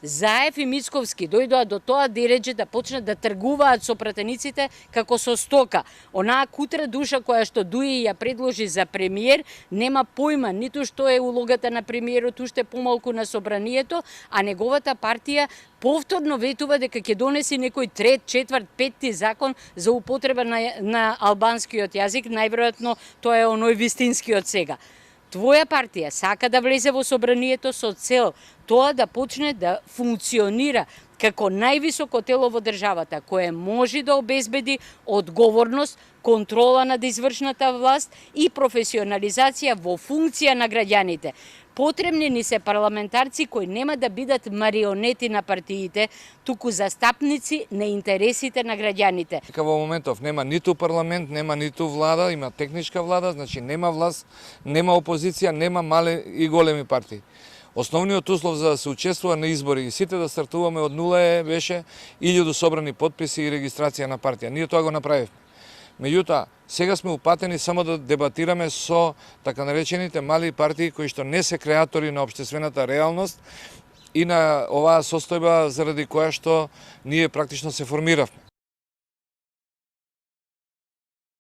Заев и Мицковски дојдоа до тоа да реče да почнат да тргуваат со пратениците како со стока. Онаа кутра душа која што Дуи ја предложи за премиер нема појма ниту што е улогата на премиерот, уште помалку на собранието, а неговата партија повторно ветува дека ќе донеси некој трет, четврт, петти закон за употреба на албанскиот јазик, најверојатно тоа е оној вистинскиот сега. Твоја партија сака да влезе во собранието со цел тоа да почне да функционира како највисоко тело во државата, кое може да обезбеди одговорност, контрола над извршната власт и професионализација во функција на граѓаните. Потребни ни се парламентарци кои нема да бидат марионети на партиите, туку застапници на интересите на граѓаните. Во моментов нема ниту парламент, нема ниту влада, има техничка влада, значи нема власт, нема опозиција, нема мале и големи партии. Основниот услов за да се учествува на избори и сите да стартуваме од нула беше 1000 собрани потписи и регистрација на партија. Ние тоа го направивме. Меѓутоа, сега сме упатени само да дебатираме со така наречените мали партии кои што не се креатори на општествената реалност и на оваа состојба заради која што ние практично се формиравме.